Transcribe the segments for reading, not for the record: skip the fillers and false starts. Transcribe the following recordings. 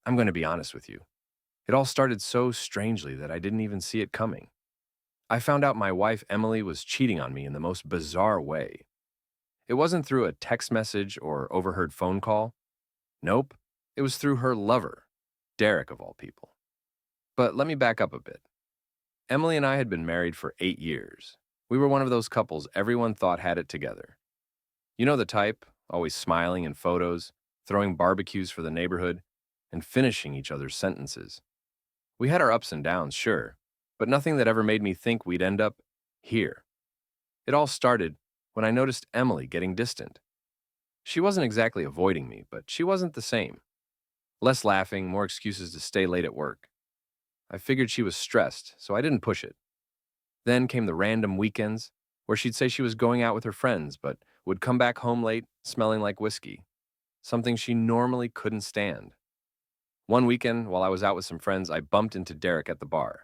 I'm going to be honest with you. It all started so strangely that I didn't even see it coming. I found out my wife, Emily, was cheating on me in the most bizarre way. It wasn't through a text message or overheard phone call. Nope. It was through her lover, Derek of all people. But let me back up a bit. Emily and I had been married for 8 years. We were one of those couples everyone thought had it together. You know the type, always smiling in photos, throwing barbecues for the neighborhood, and finishing each other's sentences. We had our ups and downs, sure, but nothing that ever made me think we'd end up here. It all started when I noticed Emily getting distant. She wasn't exactly avoiding me, but she wasn't the same. Less laughing, more excuses to stay late at work. I figured she was stressed, so I didn't push it. Then came the random weekends where she'd say she was going out with her friends, but would come back home late, smelling like whiskey, something she normally couldn't stand. One weekend, while I was out with some friends, I bumped into Derek at the bar.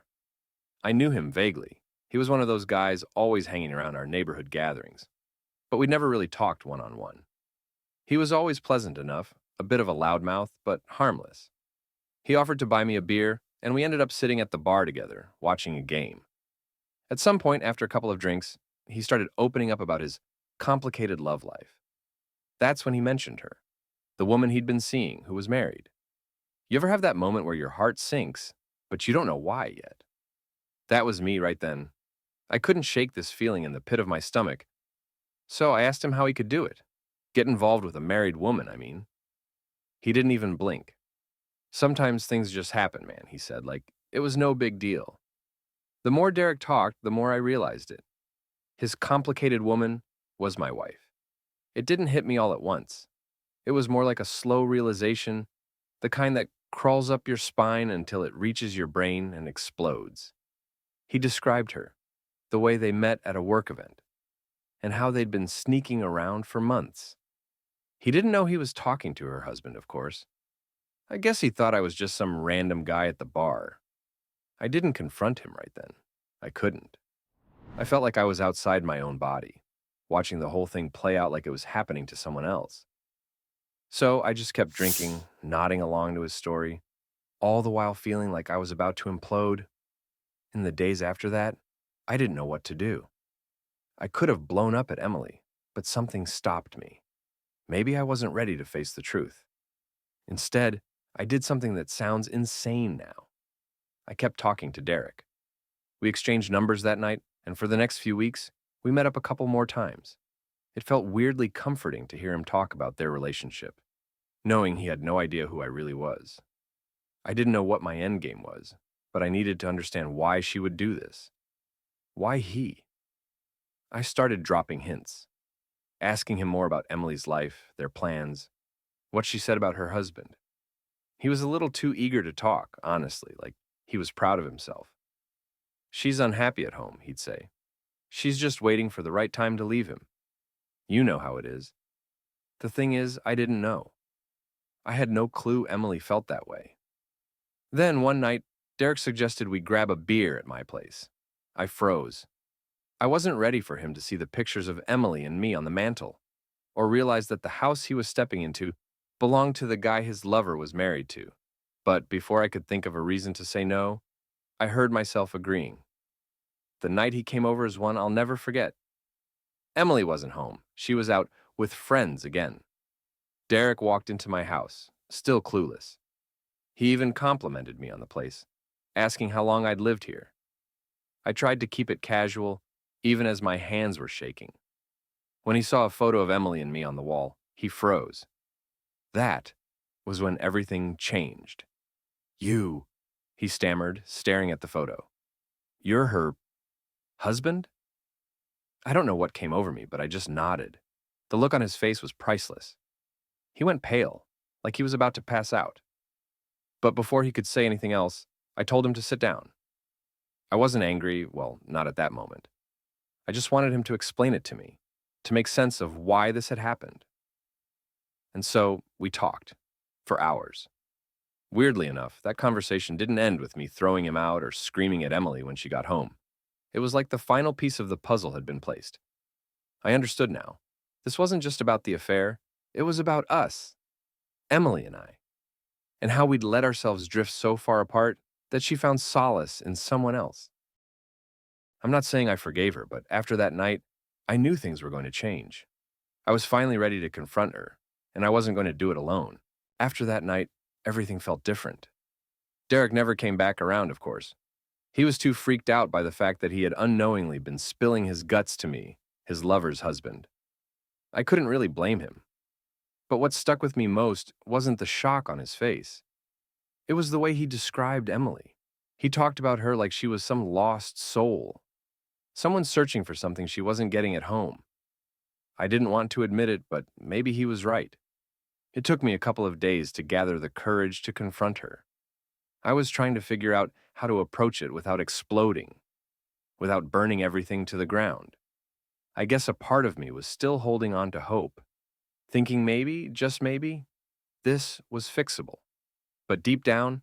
I knew him vaguely. He was one of those guys always hanging around our neighborhood gatherings, but we'd never really talked one-on-one. He was always pleasant enough, a bit of a loudmouth, but harmless. He offered to buy me a beer, and we ended up sitting at the bar together, watching a game. At some point, after a couple of drinks, he started opening up about his complicated love life. That's when he mentioned her, the woman he'd been seeing who was married. You ever have that moment where your heart sinks, but you don't know why yet? That was me right then. I couldn't shake this feeling in the pit of my stomach, so I asked him how he could do it. Get involved with a married woman, I mean. He didn't even blink. Sometimes things just happen, man, he said, like it was no big deal. The more Derek talked, the more I realized it. His complicated woman was my wife. It didn't hit me all at once. It was more like a slow realization, the kind that crawls up your spine until it reaches your brain and explodes. He described her, the way they met at a work event, and how they'd been sneaking around for months. He didn't know he was talking to her husband, of course. I guess he thought I was just some random guy at the bar. I didn't confront him right then. I couldn't. I felt like I was outside my own body, watching the whole thing play out like it was happening to someone else. So I just kept drinking, nodding along to his story, all the while feeling like I was about to implode. In the days after that, I didn't know what to do. I could have blown up at Emily, but something stopped me. Maybe I wasn't ready to face the truth. Instead, I did something that sounds insane now. I kept talking to Derek. We exchanged numbers that night, and for the next few weeks, we met up a couple more times. It felt weirdly comforting to hear him talk about their relationship, knowing he had no idea who I really was. I didn't know what my endgame was, but I needed to understand why she would do this. Why he? I started dropping hints, asking him more about Emily's life, their plans, what she said about her husband. He was a little too eager to talk, honestly, like he was proud of himself. She's unhappy at home, he'd say. She's just waiting for the right time to leave him. You know how it is. The thing is, I didn't know. I had no clue Emily felt that way. Then one night, Derek suggested we grab a beer at my place. I froze. I wasn't ready for him to see the pictures of Emily and me on the mantle, or realize that the house he was stepping into belonged to the guy his lover was married to. But before I could think of a reason to say no, I heard myself agreeing. The night he came over is one I'll never forget. Emily wasn't home. She was out with friends again. Derek walked into my house, still clueless. He even complimented me on the place, asking how long I'd lived here. I tried to keep it casual, even as my hands were shaking. When he saw a photo of Emily and me on the wall, he froze. That was when everything changed. You, he stammered, staring at the photo. You're her husband? I don't know what came over me, but I just nodded. The look on his face was priceless. He went pale, like he was about to pass out. But before he could say anything else, I told him to sit down. I wasn't angry, well, not at that moment. I just wanted him to explain it to me, to make sense of why this had happened. And so we talked, for hours. Weirdly enough, that conversation didn't end with me throwing him out or screaming at Emily when she got home. It was like the final piece of the puzzle had been placed. I understood now. This wasn't just about the affair, it was about us, Emily and I. and how we'd let ourselves drift so far apart that she found solace in someone else. I'm not saying I forgave her, but after that night, I knew things were going to change. I was finally ready to confront her, and I wasn't going to do it alone. After that night, everything felt different. Derek never came back around, of course. He was too freaked out by the fact that he had unknowingly been spilling his guts to me, his lover's husband. I couldn't really blame him. But what stuck with me most wasn't the shock on his face. It was the way he described Emily. He talked about her like she was some lost soul, someone searching for something she wasn't getting at home. I didn't want to admit it, but maybe he was right. It took me a couple of days to gather the courage to confront her. I was trying to figure out how to approach it without exploding, without burning everything to the ground. I guess a part of me was still holding on to hope, thinking maybe, just maybe, this was fixable. But deep down,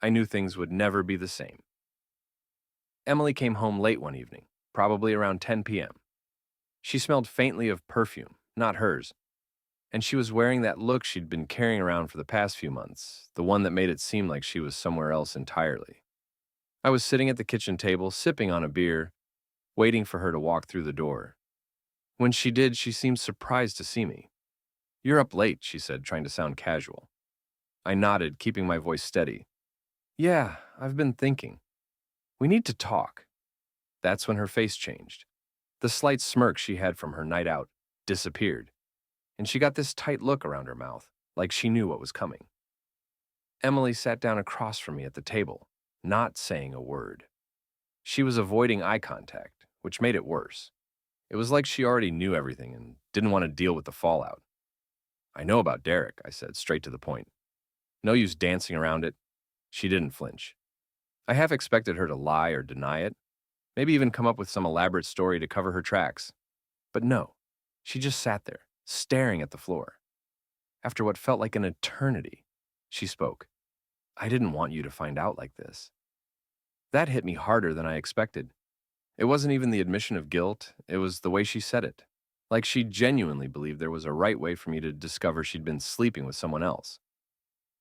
I knew things would never be the same. Emily came home late one evening, probably around 10 p.m. She smelled faintly of perfume, not hers, and she was wearing that look she'd been carrying around for the past few months, the one that made it seem like she was somewhere else entirely. I was sitting at the kitchen table, sipping on a beer, waiting for her to walk through the door. When she did, she seemed surprised to see me. "You're up late," she said, trying to sound casual. I nodded, keeping my voice steady. "Yeah, I've been thinking. We need to talk." That's when her face changed. The slight smirk she had from her night out disappeared, and she got this tight look around her mouth, like she knew what was coming. Emily sat down across from me at the table, not saying a word. She was avoiding eye contact, which made it worse. It was like she already knew everything and didn't want to deal with the fallout. "I know about Derek," I said, straight to the point. No use dancing around it. She didn't flinch. I half expected her to lie or deny it, maybe even come up with some elaborate story to cover her tracks. But no, she just sat there, staring at the floor. After what felt like an eternity, she spoke. "I didn't want you to find out like this." That hit me harder than I expected. It wasn't even the admission of guilt, it was the way she said it. Like she genuinely believed there was a right way for me to discover she'd been sleeping with someone else.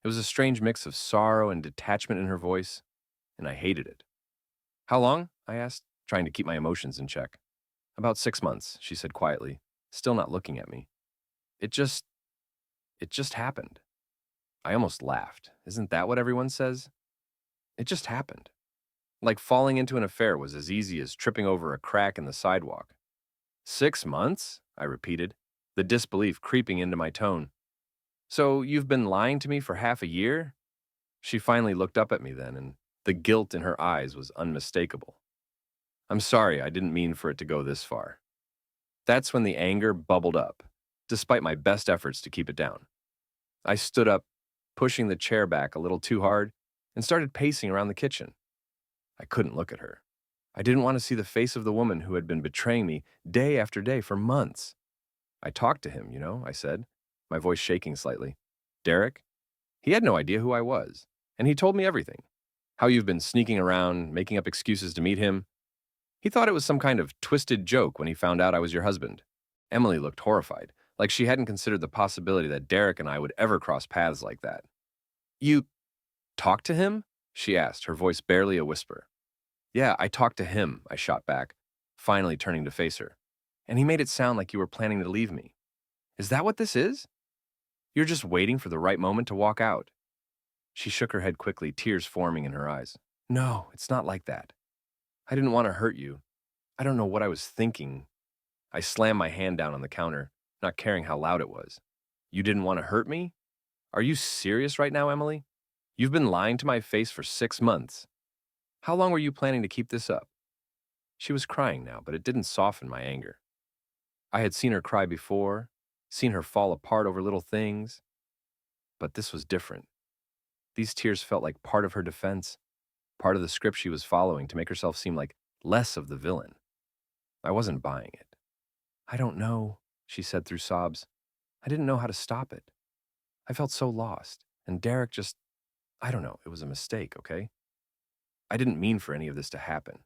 It was a strange mix of sorrow and detachment in her voice, and I hated it. "How long?" I asked, trying to keep my emotions in check. "About 6 months," she said quietly, still not looking at me. It just happened." I almost laughed. Isn't that what everyone says? It just happened. Like falling into an affair was as easy as tripping over a crack in the sidewalk. 6 months? I repeated, the disbelief creeping into my tone. "So you've been lying to me for half a year?" She finally looked up at me then, and the guilt in her eyes was unmistakable. "I'm sorry, I didn't mean for it to go this far." That's when the anger bubbled up, despite my best efforts to keep it down. I stood up, pushing the chair back a little too hard, and started pacing around the kitchen. I couldn't look at her. I didn't want to see the face of the woman who had been betraying me day after day for months. "I talked to him, I said, my voice shaking slightly. "Derek? He had no idea who I was, and he told me everything. How you've been sneaking around, making up excuses to meet him. He thought it was some kind of twisted joke when he found out I was your husband." Emily looked horrified, like she hadn't considered the possibility that Derek and I would ever cross paths like that. "You talked to him?" she asked, her voice barely a whisper. "Yeah, I talked to him," I shot back, finally turning to face her. "And he made it sound like you were planning to leave me. Is that what this is? You're just waiting for the right moment to walk out." She shook her head quickly, tears forming in her eyes. "No, it's not like that. I didn't want to hurt you. I don't know what I was thinking." I slammed my hand down on the counter, not caring how loud it was. "You didn't want to hurt me? Are you serious right now, Emily? You've been lying to my face for 6 months. How long were you planning to keep this up?" She was crying now, but it didn't soften my anger. I had seen her cry before, seen her fall apart over little things, but this was different. These tears felt like part of her defense, part of the script she was following to make herself seem like less of the villain. I wasn't buying it. "I don't know," she said through sobs. "I didn't know how to stop it. I felt so lost, and Derek just, I don't know, it was a mistake, okay? I didn't mean for any of this to happen."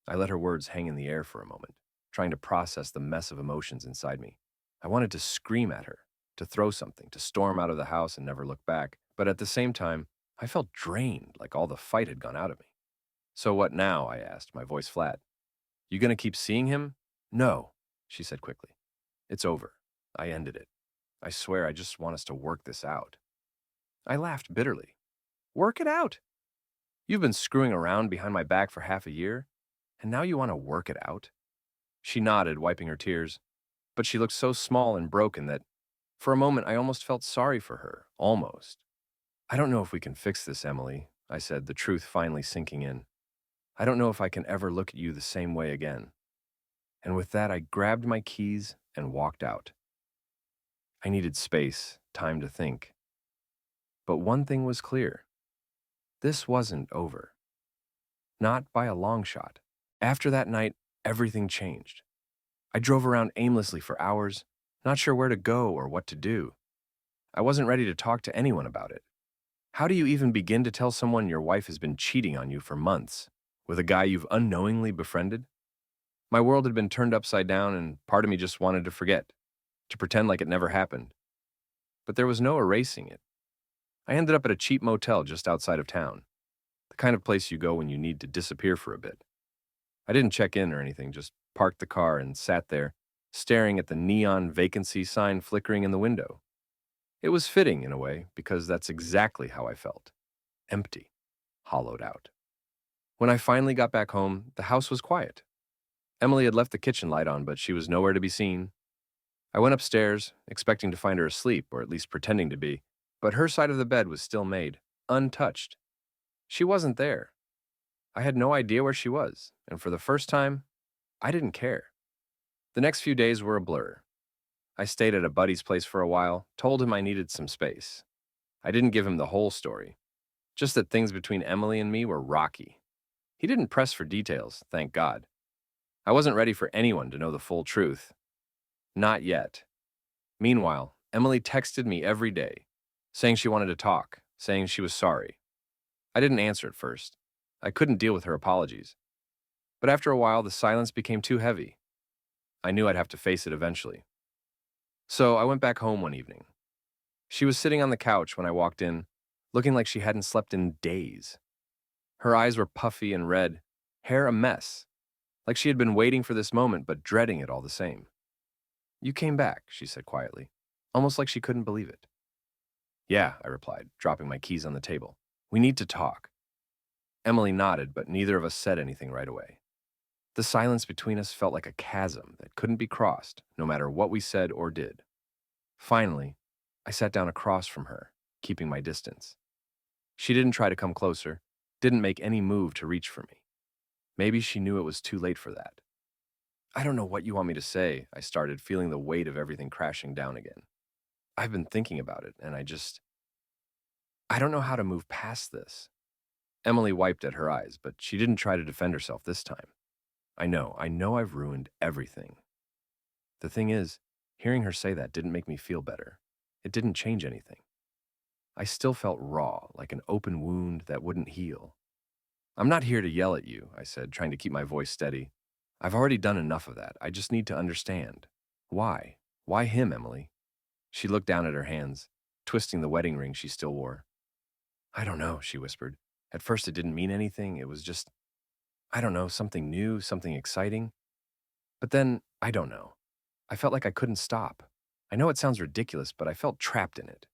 I let her words hang in the air for a moment, trying to process the mess of emotions inside me. I wanted to scream at her, to throw something, to storm out of the house and never look back, But at the same time, I felt drained, like all the fight had gone out of me. So what now? I asked, my voice flat. You gonna keep seeing him? No, she said quickly. It's over. I ended it. I swear I just want us to work this out. I laughed bitterly. Work it out? You've been screwing around behind my back for half a year, and now you want to work it out? She nodded, wiping her tears, but she looked so small and broken that, for a moment, I almost felt sorry for her. Almost. I don't know if we can fix this, Emily, I said, the truth finally sinking in. I don't know if I can ever look at you the same way again. And with that, I grabbed my keys and walked out. I needed space, time to think. But one thing was clear. This wasn't over. Not by a long shot. After that night, everything changed. I drove around aimlessly for hours, not sure where to go or what to do. I wasn't ready to talk to anyone about it. How do you even begin to tell someone your wife has been cheating on you for months with a guy you've unknowingly befriended? My world had been turned upside down, and part of me just wanted to forget, to pretend like it never happened. But there was no erasing it. I ended up at a cheap motel just outside of town, the kind of place you go when you need to disappear for a bit. I didn't check in or anything, just parked the car and sat there, staring at the neon vacancy sign flickering in the window. It was fitting in a way, because that's exactly how I felt. Empty. Hollowed out. When I finally got back home, the house was quiet. Emily had left the kitchen light on, but she was nowhere to be seen. I went upstairs, expecting to find her asleep, or at least pretending to be, but her side of the bed was still made, untouched. She wasn't there. I had no idea where she was, and for the first time, I didn't care. The next few days were a blur. I stayed at a buddy's place for a while, told him I needed some space. I didn't give him the whole story, just that things between Emily and me were rocky. He didn't press for details, thank God. I wasn't ready for anyone to know the full truth. Not yet. Meanwhile, Emily texted me every day, saying she wanted to talk, saying she was sorry. I didn't answer at first. I couldn't deal with her apologies. But after a while, the silence became too heavy. I knew I'd have to face it eventually. So I went back home one evening. She was sitting on the couch when I walked in, looking like she hadn't slept in days. Her eyes were puffy and red, hair a mess, like she had been waiting for this moment but dreading it all the same. You came back, she said quietly, almost like she couldn't believe it. Yeah, I replied, dropping my keys on the table. We need to talk. Emily nodded, but neither of us said anything right away. The silence between us felt like a chasm that couldn't be crossed, no matter what we said or did. Finally, I sat down across from her, keeping my distance. She didn't try to come closer, didn't make any move to reach for me. Maybe she knew it was too late for that. I don't know what you want me to say, I started, feeling the weight of everything crashing down again. I've been thinking about it, and I don't know how to move past this. Emily wiped at her eyes, but she didn't try to defend herself this time. I know I've ruined everything. The thing is, hearing her say that didn't make me feel better. It didn't change anything. I still felt raw, like an open wound that wouldn't heal. I'm not here to yell at you, I said, trying to keep my voice steady. I've already done enough of that. I just need to understand. Why? Why him, Emily? She looked down at her hands, twisting the wedding ring she still wore. I don't know, she whispered. At first it didn't mean anything. It was just, I don't know, something new, something exciting. But then, I don't know. I felt like I couldn't stop. I know it sounds ridiculous, but I felt trapped in it.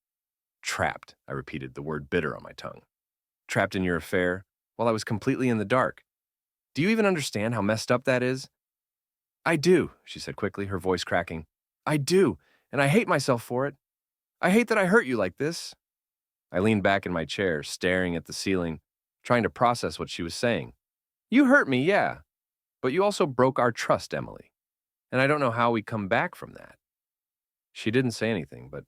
Trapped, I repeated, the word bitter on my tongue. Trapped in your affair, while I was completely in the dark. Do you even understand how messed up that is? I do, she said quickly, her voice cracking. I do, and I hate myself for it. I hate that I hurt you like this. I leaned back in my chair, staring at the ceiling, trying to process what she was saying. You hurt me, yeah, but you also broke our trust, Emily. And I don't know how we come back from that. She didn't say anything, but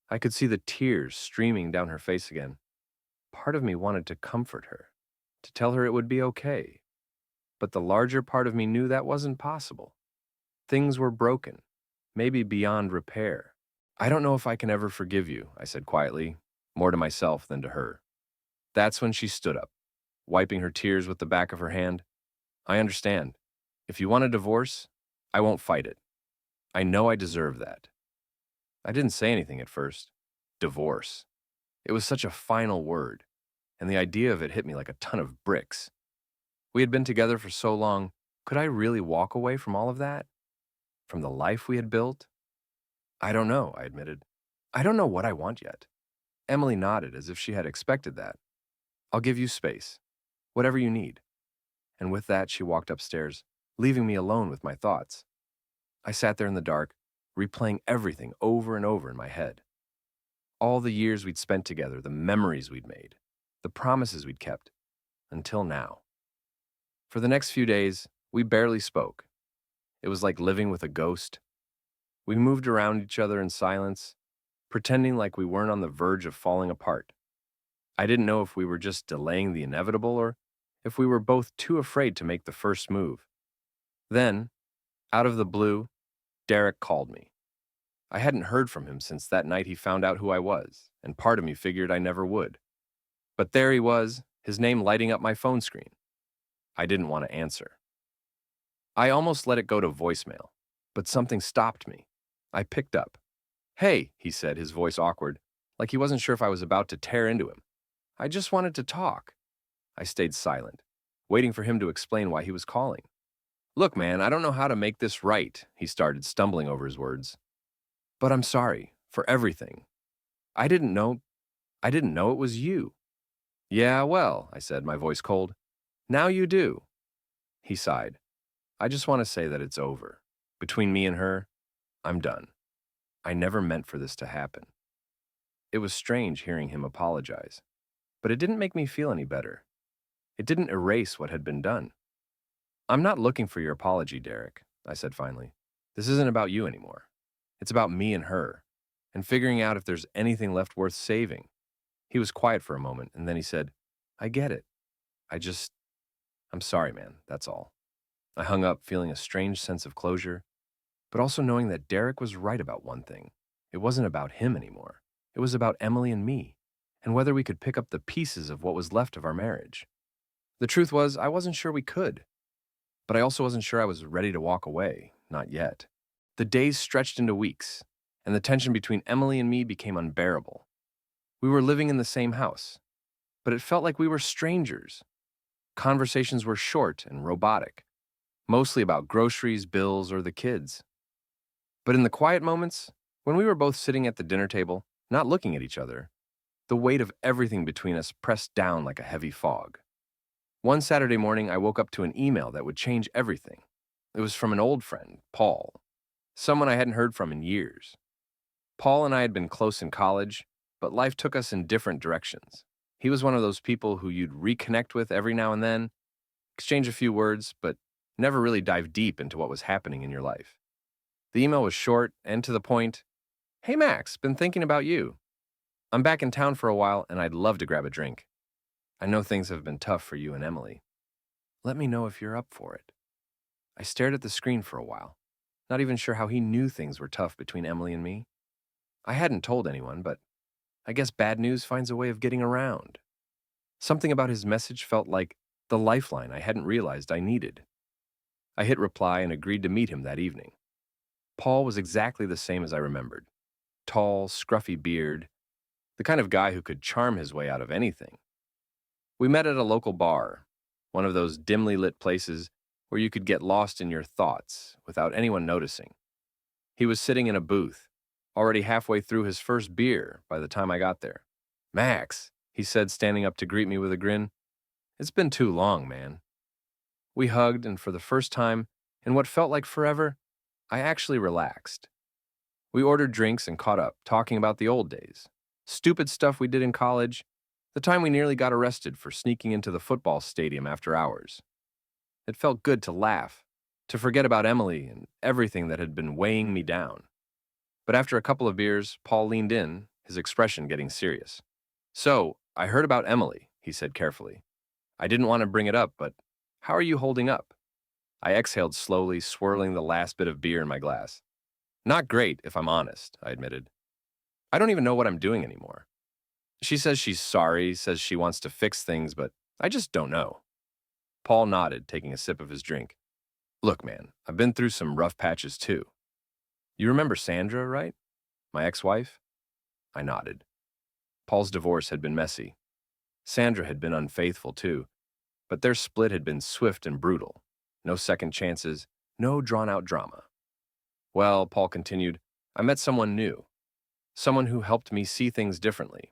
I could see the tears streaming down her face again. Part of me wanted to comfort her, to tell her it would be okay. But the larger part of me knew that wasn't possible. Things were broken, maybe beyond repair. I don't know if I can ever forgive you, I said quietly, more to myself than to her. That's when she stood up, wiping her tears with the back of her hand. I understand. If you want a divorce, I won't fight it. I know I deserve that. I didn't say anything at first. Divorce. It was such a final word, and the idea of it hit me like a ton of bricks. We had been together for so long. Could I really walk away from all of that? From the life we had built? I don't know, I admitted. I don't know what I want yet. Emily nodded as if she had expected that. I'll give you space. Whatever you need. And with that, she walked upstairs, leaving me alone with my thoughts. I sat there in the dark, replaying everything over and over in my head. All the years we'd spent together, the memories we'd made, the promises we'd kept, until now. For the next few days, we barely spoke. It was like living with a ghost. We moved around each other in silence, pretending like we weren't on the verge of falling apart. I didn't know if we were just delaying the inevitable or if we were both too afraid to make the first move. Then, out of the blue, Derek called me. I hadn't heard from him since that night he found out who I was, and part of me figured I never would. But there he was, his name lighting up my phone screen. I didn't want to answer. I almost let it go to voicemail, but something stopped me. I picked up. Hey, he said, his voice awkward, like he wasn't sure if I was about to tear into him. I just wanted to talk. I stayed silent, waiting for him to explain why he was calling. Look, man, I don't know how to make this right, he started, stumbling over his words. But I'm sorry for everything. I didn't know it was you. Yeah, well, I said, my voice cold. Now you do. He sighed. I just want to say that it's over. Between me and her, I'm done. I never meant for this to happen. It was strange hearing him apologize, but it didn't make me feel any better. It didn't erase what had been done. I'm not looking for your apology, Derek, I said finally. This isn't about you anymore. It's about me and her, and figuring out if there's anything left worth saving. He was quiet for a moment, and then he said, I get it. I'm sorry, man, that's all. I hung up, feeling a strange sense of closure, but also knowing that Derek was right about one thing. It wasn't about him anymore. It was about Emily and me, and whether we could pick up the pieces of what was left of our marriage. The truth was, I wasn't sure we could, but I also wasn't sure I was ready to walk away, not yet. The days stretched into weeks, and the tension between Emily and me became unbearable. We were living in the same house, but it felt like we were strangers. Conversations were short and robotic, mostly about groceries, bills, or the kids. But in the quiet moments, when we were both sitting at the dinner table, not looking at each other, the weight of everything between us pressed down like a heavy fog. One Saturday morning, I woke up to an email that would change everything. It was from an old friend, Paul, someone I hadn't heard from in years. Paul and I had been close in college, but life took us in different directions. He was one of those people who you'd reconnect with every now and then, exchange a few words, but never really dive deep into what was happening in your life. The email was short and to the point. Hey Max, been thinking about you. I'm back in town for a while and I'd love to grab a drink. I know things have been tough for you and Emily. Let me know if you're up for it. I stared at the screen for a while, not even sure how he knew things were tough between Emily and me. I hadn't told anyone, but I guess bad news finds a way of getting around. Something about his message felt like the lifeline I hadn't realized I needed. I hit reply and agreed to meet him that evening. Paul was exactly the same as I remembered. Tall, scruffy beard, the kind of guy who could charm his way out of anything. We met at a local bar, one of those dimly lit places where you could get lost in your thoughts without anyone noticing. He was sitting in a booth, already halfway through his first beer by the time I got there. Max, he said, standing up to greet me with a grin. It's been too long, man. We hugged, and for the first time, in what felt like forever, I actually relaxed. We ordered drinks and caught up, talking about the old days. Stupid stuff we did in college, the time we nearly got arrested for sneaking into the football stadium after hours. It felt good to laugh, to forget about Emily and everything that had been weighing me down. But after a couple of beers, Paul leaned in, his expression getting serious. So, I heard about Emily, he said carefully. I didn't want to bring it up, but how are you holding up? I exhaled slowly, swirling the last bit of beer in my glass. Not great, if I'm honest, I admitted. I don't even know what I'm doing anymore. She says she's sorry, says she wants to fix things, but I just don't know. Paul nodded, taking a sip of his drink. Look, man, I've been through some rough patches too. You remember Sandra, right? My ex-wife? I nodded. Paul's divorce had been messy. Sandra had been unfaithful too, but their split had been swift and brutal. No second chances, no drawn-out drama. Well, Paul continued, I met someone new, someone who helped me see things differently.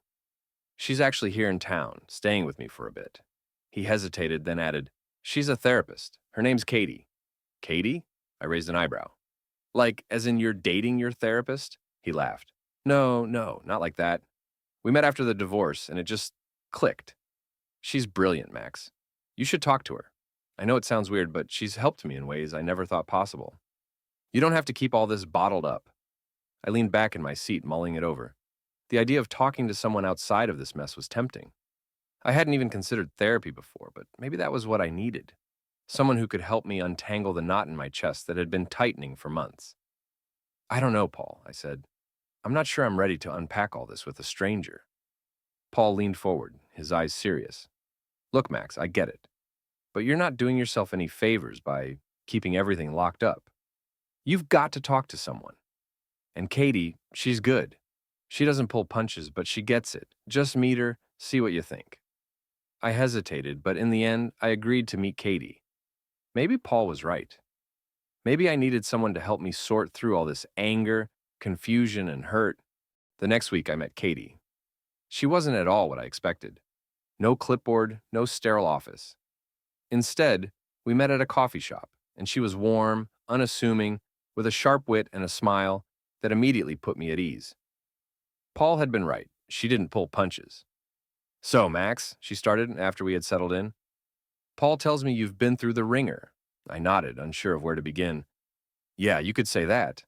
She's actually here in town, staying with me for a bit. He hesitated, then added, she's a therapist. Her name's Katie. Katie? I raised an eyebrow. Like, as in you're dating your therapist? He laughed. No, not like that. We met after the divorce, and it just clicked. She's brilliant, Max. You should talk to her. I know it sounds weird, but she's helped me in ways I never thought possible. You don't have to keep all this bottled up. I leaned back in my seat, mulling it over. The idea of talking to someone outside of this mess was tempting. I hadn't even considered therapy before, but maybe that was what I needed. Someone who could help me untangle the knot in my chest that had been tightening for months. I don't know, Paul, I said. I'm not sure I'm ready to unpack all this with a stranger. Paul leaned forward, his eyes serious. Look, Max, I get it. But you're not doing yourself any favors by keeping everything locked up. You've got to talk to someone. And Katie, she's good. She doesn't pull punches, but she gets it. Just meet her, see what you think. I hesitated, but in the end, I agreed to meet Katie. Maybe Paul was right. Maybe I needed someone to help me sort through all this anger, confusion, and hurt. The next week, I met Katie. She wasn't at all what I expected. No clipboard, no sterile office. Instead, we met at a coffee shop, and she was warm, unassuming, with a sharp wit and a smile that immediately put me at ease. Paul had been right. She didn't pull punches. So, Max, she started after we had settled in. Paul tells me you've been through the ringer. I nodded, unsure of where to begin. Yeah, you could say that.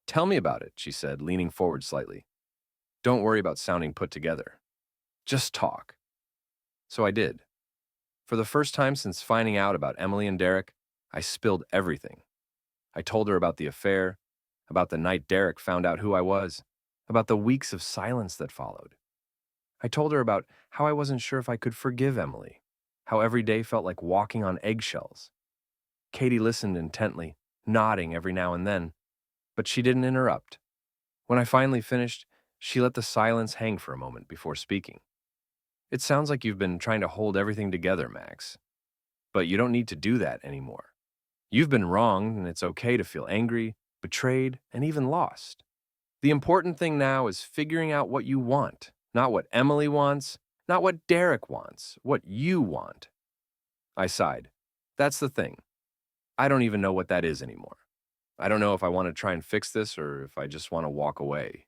Tell me about it, she said, leaning forward slightly. Don't worry about sounding put together. Just talk. So I did. For the first time since finding out about Emily and Derek, I spilled everything. I told her about the affair, about the night Derek found out who I was, about the weeks of silence that followed. I told her about how I wasn't sure if I could forgive Emily, how every day felt like walking on eggshells. Katie listened intently, nodding every now and then, but she didn't interrupt. When I finally finished, she let the silence hang for a moment before speaking. It sounds like you've been trying to hold everything together, Max. But you don't need to do that anymore. You've been wronged, and it's okay to feel angry, betrayed, and even lost. The important thing now is figuring out what you want, not what Emily wants, not what Derek wants, what you want. I sighed. That's the thing. I don't even know what that is anymore. I don't know if I want to try and fix this or if I just want to walk away.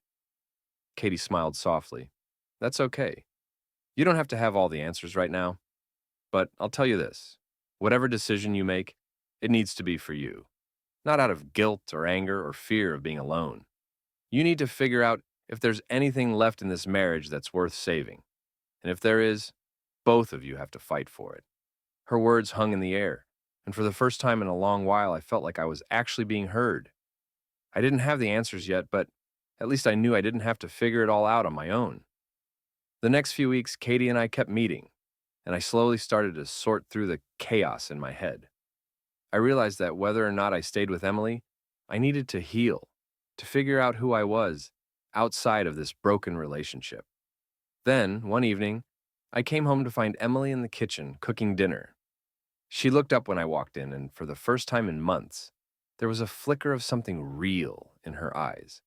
Katie smiled softly. That's okay. You don't have to have all the answers right now. But I'll tell you this. Whatever decision you make, it needs to be for you. Not out of guilt or anger or fear of being alone. You need to figure out if there's anything left in this marriage that's worth saving. And if there is, both of you have to fight for it. Her words hung in the air, and for the first time in a long while, I felt like I was actually being heard. I didn't have the answers yet, but at least I knew I didn't have to figure it all out on my own. The next few weeks, Katie and I kept meeting, and I slowly started to sort through the chaos in my head. I realized that whether or not I stayed with Emily, I needed to heal, to figure out who I was outside of this broken relationship. Then, one evening, I came home to find Emily in the kitchen cooking dinner. She looked up when I walked in, and for the first time in months, there was a flicker of something real in her eyes.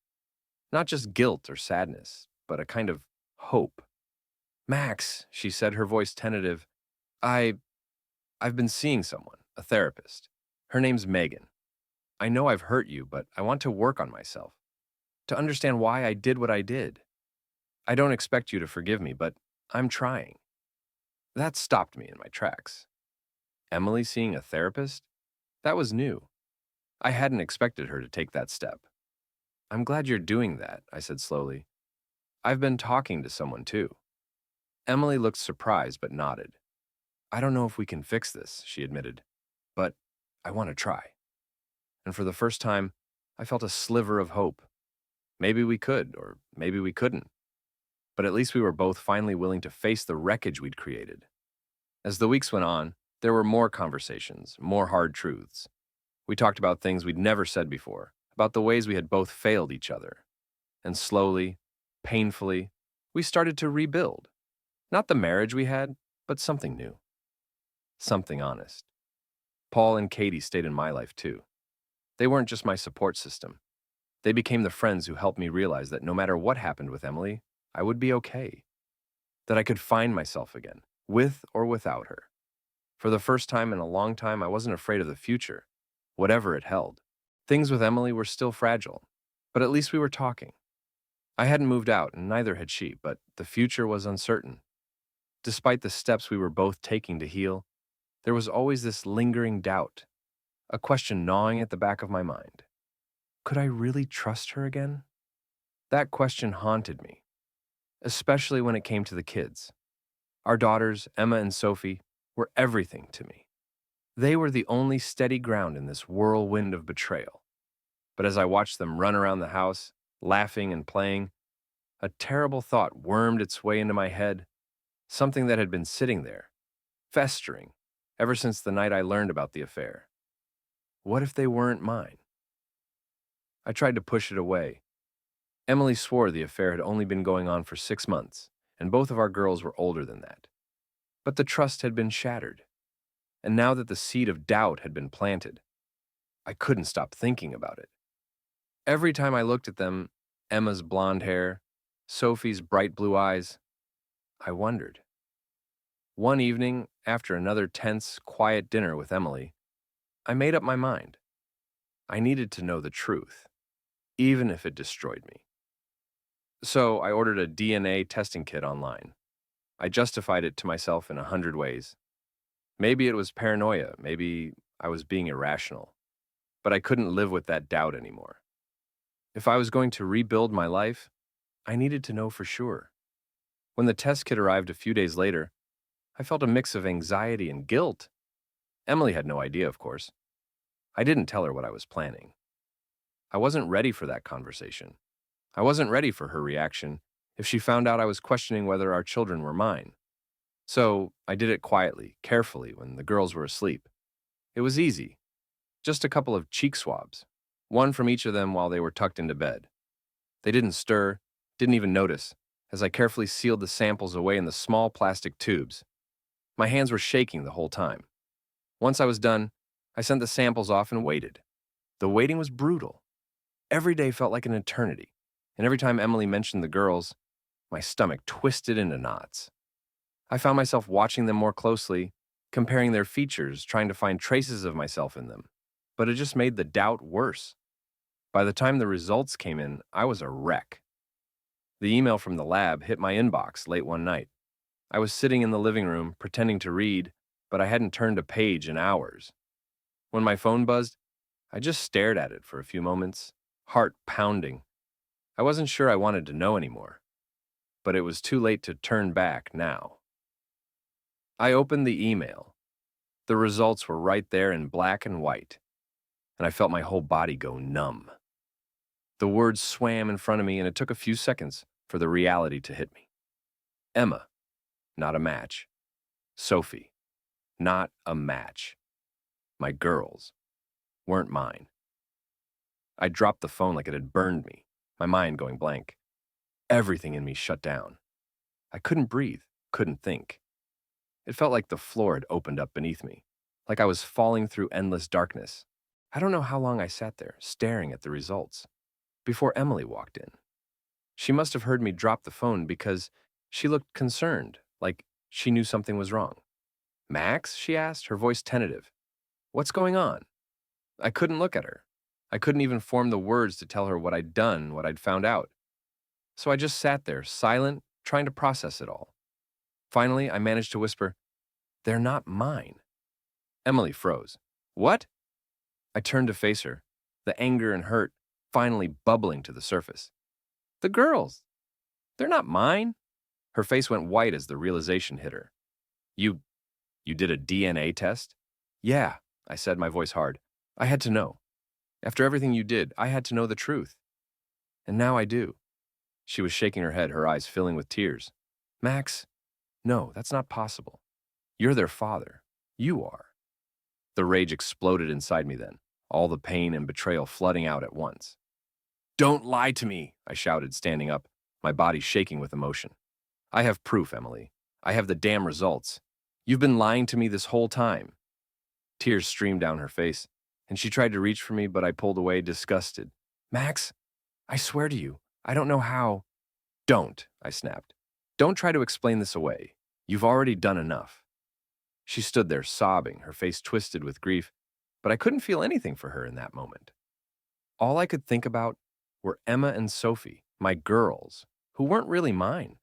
Not just guilt or sadness, but a kind of hope. Max, she said, her voice tentative, I've been seeing someone, a therapist. Her name's Megan. I know I've hurt you, but I want to work on myself, to understand why I did what I did. I don't expect you to forgive me, but I'm trying. That stopped me in my tracks. Emily seeing a therapist? That was new. I hadn't expected her to take that step. I'm glad you're doing that, I said slowly. I've been talking to someone too. Emily looked surprised but nodded. I don't know if we can fix this, she admitted, but I want to try. And for the first time, I felt a sliver of hope. Maybe we could, or maybe we couldn't. But at least we were both finally willing to face the wreckage we'd created. As the weeks went on, there were more conversations, more hard truths. We talked about things we'd never said before, about the ways we had both failed each other. And slowly, painfully, We started to rebuild. Not the marriage we had, but something new. Something honest. Paul and Katie stayed in my life too. They weren't just my support system. They became the friends who helped me realize that no matter what happened with Emily, I would be okay. That I could find myself again, with or without her. For the first time in a long time, I wasn't afraid of the future, whatever it held. Things with Emily were still fragile, but at least we were talking. I hadn't moved out, and neither had she, but the future was uncertain. Despite the steps we were both taking to heal, there was always this lingering doubt, a question gnawing at the back of my mind. Could I really trust her again? That question haunted me, especially when it came to the kids. Our daughters, Emma and Sophie, were everything to me. They were the only steady ground in this whirlwind of betrayal. But as I watched them run around the house, laughing and playing, a terrible thought wormed its way into my head, something that had been sitting there, festering, ever since the night I learned about the affair. What if they weren't mine? I tried to push it away. Emily swore the affair had only been going on for 6 months, and both of our girls were older than that. But the trust had been shattered, and now that the seed of doubt had been planted, I couldn't stop thinking about it. Every time I looked at them, Emma's blonde hair, Sophie's bright blue eyes, I wondered. One evening, after another tense, quiet dinner with Emily, I made up my mind. I needed to know the truth, even if it destroyed me. So I ordered a DNA testing kit online. I justified it to myself in 100 ways. Maybe it was paranoia, maybe I was being irrational, but I couldn't live with that doubt anymore. If I was going to rebuild my life, I needed to know for sure. When the test kit arrived a few days later, I felt a mix of anxiety and guilt. Emily had no idea, of course. I didn't tell her what I was planning. I wasn't ready for that conversation. I wasn't ready for her reaction if she found out I was questioning whether our children were mine. So I did it quietly, carefully, when the girls were asleep. It was easy. Just a couple of cheek swabs, one from each of them while they were tucked into bed. They didn't stir, didn't even notice, as I carefully sealed the samples away in the small plastic tubes. My hands were shaking the whole time. Once I was done, I sent the samples off and waited. The waiting was brutal. Every day felt like an eternity, and every time Emily mentioned the girls, my stomach twisted into knots. I found myself watching them more closely, comparing their features, trying to find traces of myself in them. But it just made the doubt worse. By the time the results came in, I was a wreck. The email from the lab hit my inbox late one night. I was sitting in the living room, pretending to read, but I hadn't turned a page in hours. When my phone buzzed, I just stared at it for a few moments, heart pounding. I wasn't sure I wanted to know anymore, but it was too late to turn back now. I opened the email. The results were right there in black and white, and I felt my whole body go numb. The words swam in front of me, and it took a few seconds for the reality to hit me. Emma, not a match. Sophie, not a match. My girls weren't mine. I dropped the phone like it had burned me, my mind going blank. Everything in me shut down. I couldn't breathe, couldn't think. It felt like the floor had opened up beneath me, like I was falling through endless darkness. I don't know how long I sat there, staring at the results, before Emily walked in. She must have heard me drop the phone because she looked concerned, like she knew something was wrong. "Max?" she asked, her voice tentative. "What's going on?" I couldn't look at her. I couldn't even form the words to tell her what I'd done, what I'd found out. So I just sat there, silent, trying to process it all. Finally, I managed to whisper, "They're not mine." Emily froze. "What?" I turned to face her, the anger and hurt finally bubbling to the surface. "The girls. They're not mine." Her face went white as the realization hit her. You did a DNA test?" "Yeah," I said, my voice hard. "I had to know. After everything you did, I had to know the truth. And now I do." She was shaking her head, her eyes filling with tears. "Max, no, that's not possible. You're their father. You are." The rage exploded inside me then, all the pain and betrayal flooding out at once. "Don't lie to me," I shouted, standing up, my body shaking with emotion. I have proof, Emily. I have the damn results. You've been lying to me this whole time. Tears streamed down her face, and she tried to reach for me, but I pulled away, disgusted. Max, I swear to you, I don't know how. Don't, I snapped. Don't try to explain this away. You've already done enough. She stood there sobbing, her face twisted with grief, but I couldn't feel anything for her in that moment. All I could think about were Emma and Sophie, my girls, who weren't really mine.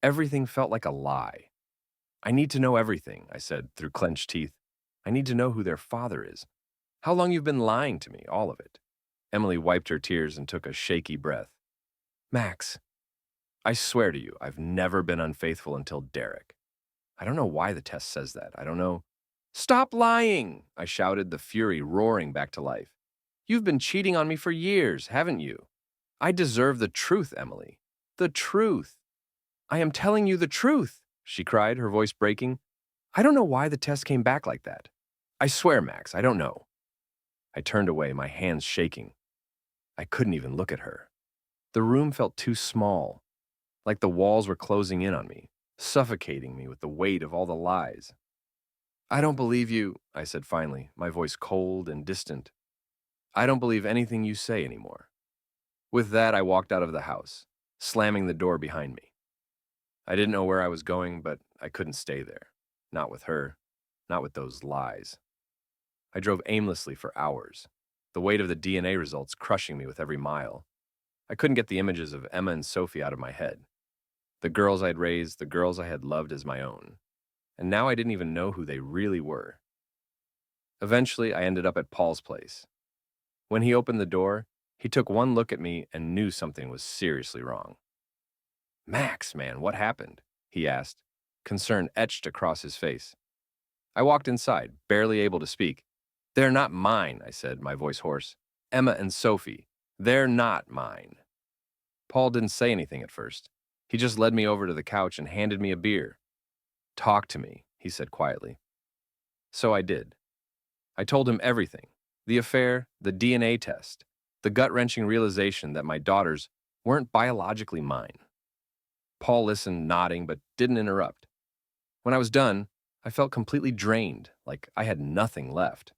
Everything felt like a lie. I need to know everything, I said through clenched teeth. I need to know who their father is. How long you've been lying to me, all of it. Emily wiped her tears and took a shaky breath. Max, I swear to you, I've never been unfaithful until Derek. I don't know why the test says that. I don't know. Stop lying, I shouted, the fury roaring back to life. You've been cheating on me for years, haven't you? I deserve the truth, Emily. The truth. I am telling you the truth, she cried, her voice breaking. I don't know why the test came back like that. I swear, Max, I don't know. I turned away, my hands shaking. I couldn't even look at her. The room felt too small, like the walls were closing in on me, suffocating me with the weight of all the lies. I don't believe you, I said finally, my voice cold and distant. I don't believe anything you say anymore. With that, I walked out of the house, slamming the door behind me. I didn't know where I was going, but I couldn't stay there. Not with her, not with those lies. I drove aimlessly for hours, the weight of the DNA results crushing me with every mile. I couldn't get the images of Emma and Sophie out of my head. The girls I'd raised, the girls I had loved as my own. And now I didn't even know who they really were. Eventually, I ended up at Paul's place. When he opened the door, he took one look at me and knew something was seriously wrong. Max, man, what happened? He asked, concern etched across his face. I walked inside, barely able to speak. They're not mine, I said, my voice hoarse. Emma and Sophie, they're not mine. Paul didn't say anything at first. He just led me over to the couch and handed me a beer. Talk to me, he said quietly. So I did. I told him everything. The affair, the DNA test, the gut-wrenching realization that my daughters weren't biologically mine. Paul listened, nodding, but didn't interrupt. When I was done, I felt completely drained, like I had nothing left.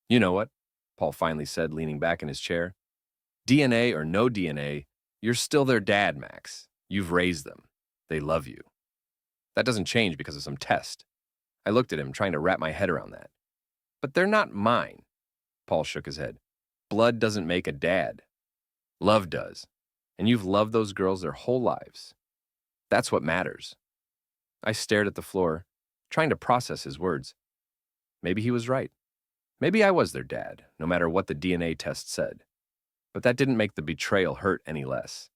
You know what? Paul finally said, leaning back in his chair. DNA or no DNA, you're still their dad, Max. You've raised them. They love you. That doesn't change because of some test. I looked at him, trying to wrap my head around that. But they're not mine. Paul shook his head. Blood doesn't make a dad. Love does. And you've loved those girls their whole lives. That's what matters. I stared at the floor, trying to process his words. Maybe he was right. Maybe I was their dad, no matter what the DNA test said. But that didn't make the betrayal hurt any less.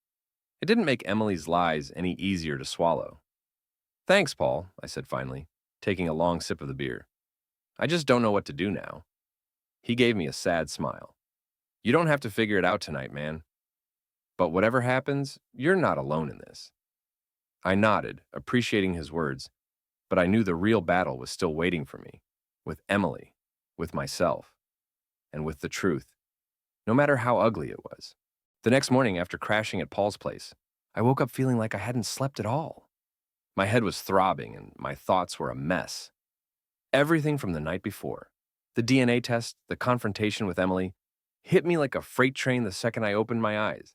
It didn't make Emily's lies any easier to swallow. Thanks, Paul, I said finally, taking a long sip of the beer. I just don't know what to do now. He gave me a sad smile. You don't have to figure it out tonight, man. But whatever happens, you're not alone in this. I nodded, appreciating his words, but I knew the real battle was still waiting for me, with Emily, with myself, and with the truth, no matter how ugly it was. The next morning, after crashing at Paul's place, I woke up feeling like I hadn't slept at all. My head was throbbing and my thoughts were a mess. Everything from the night before, the DNA test, the confrontation with Emily, hit me like a freight train the second I opened my eyes.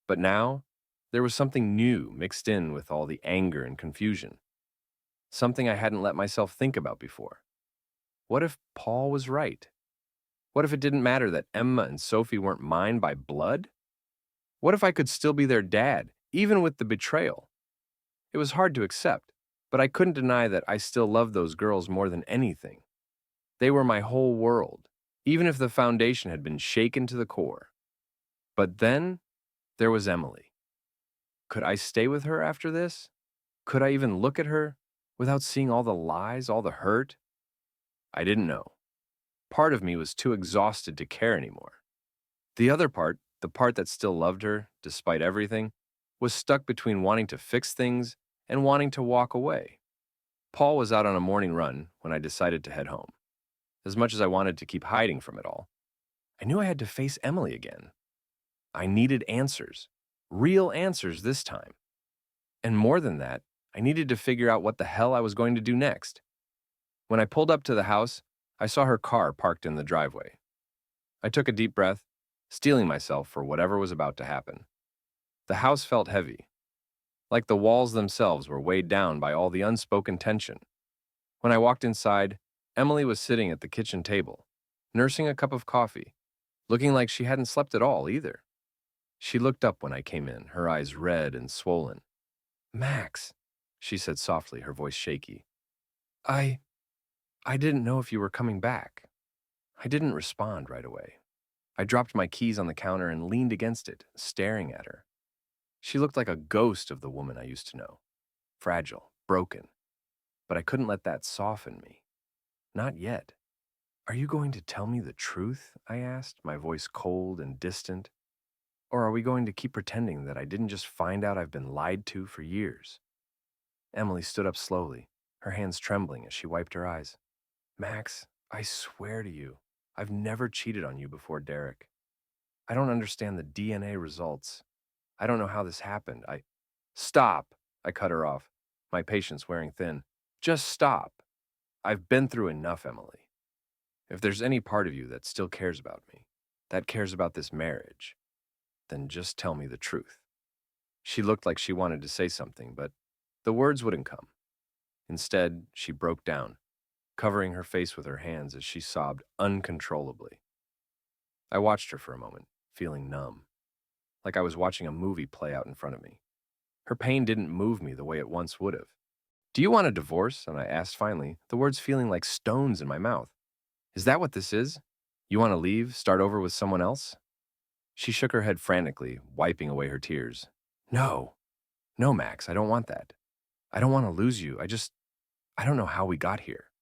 But now, there was something new mixed in with all the anger and confusion. Something I hadn't let myself think about before. What if Paul was right? What if it didn't matter that Emma and Sophie weren't mine by blood? What if I could still be their dad, even with the betrayal? It was hard to accept, but I couldn't deny that I still loved those girls more than anything. They were my whole world, even if the foundation had been shaken to the core. But then, there was Emily. Could I stay with her after this? Could I even look at her without seeing all the lies, all the hurt? I didn't know. Part of me was too exhausted to care anymore. The other part, the part that still loved her, despite everything, was stuck between wanting to fix things and wanting to walk away. Paul was out on a morning run when I decided to head home. As much as I wanted to keep hiding from it all, I knew I had to face Emily again. I needed answers, real answers this time. And more than that, I needed to figure out what the hell I was going to do next. When I pulled up to the house, I saw her car parked in the driveway. I took a deep breath, steeling myself for whatever was about to happen. The house felt heavy, like the walls themselves were weighed down by all the unspoken tension. When I walked inside, Emily was sitting at the kitchen table, nursing a cup of coffee, looking like she hadn't slept at all either. She looked up when I came in, her eyes red and swollen. "Max," she said softly, her voice shaky. I I didn't know if you were coming back." I didn't respond right away. I dropped my keys on the counter and leaned against it, staring at her. She looked like a ghost of the woman I used to know. Fragile, broken. But I couldn't let that soften me. Not yet. "Are you going to tell me the truth?" I asked, my voice cold and distant. "Or are we going to keep pretending that I didn't just find out I've been lied to for years?" Emily stood up slowly, her hands trembling as she wiped her eyes. "Max, I swear to you, I've never cheated on you before, Derek. I don't understand the DNA results. I don't know how this happened. Stop!" I cut her off, my patience wearing thin. "Just stop. I've been through enough, Emily. If there's any part of you that still cares about me, that cares about this marriage, then just tell me the truth." She looked like she wanted to say something, but the words wouldn't come. Instead, she broke down, covering her face with her hands as she sobbed uncontrollably. I watched her for a moment, feeling numb, like I was watching a movie play out in front of me. Her pain didn't move me the way it once would have. "Do you want a divorce?" And I asked finally, the words feeling like stones in my mouth. "Is that what this is? You want to leave, start over with someone else?" She shook her head frantically, wiping away her tears. "No, no, Max, I don't want that. I don't want to lose you. I don't know how we got here."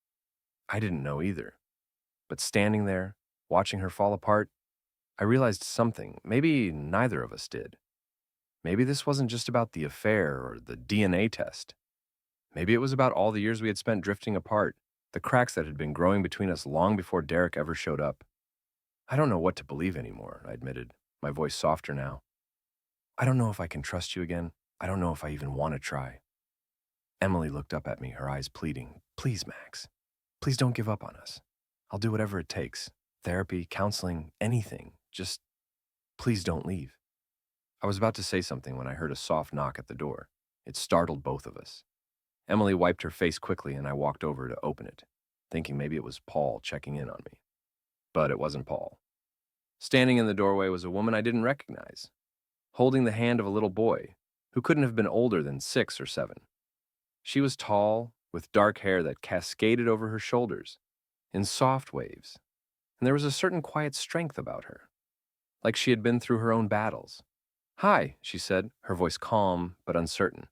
I didn't know either. But standing there, watching her fall apart, I realized something maybe neither of us did. Maybe this wasn't just about the affair or the DNA test. Maybe it was about all the years we had spent drifting apart, the cracks that had been growing between us long before Derek ever showed up. "I don't know what to believe anymore," I admitted, my voice softer now. "I don't know if I can trust you again. I don't know if I even want to try." Emily looked up at me, her eyes pleading. "Please, Max. Please don't give up on us. I'll do whatever it takes. Therapy, counseling, anything. Just please don't leave." I was about to say something when I heard a soft knock at the door. It startled both of us. Emily wiped her face quickly and I walked over to open it, thinking maybe it was Paul checking in on me. But it wasn't Paul. Standing in the doorway was a woman I didn't recognize, holding the hand of a little boy who couldn't have been older than 6 or 7. She was tall, with dark hair that cascaded over her shoulders in soft waves, and there was a certain quiet strength about her, like she had been through her own battles. "Hi," she said, her voice calm but uncertain.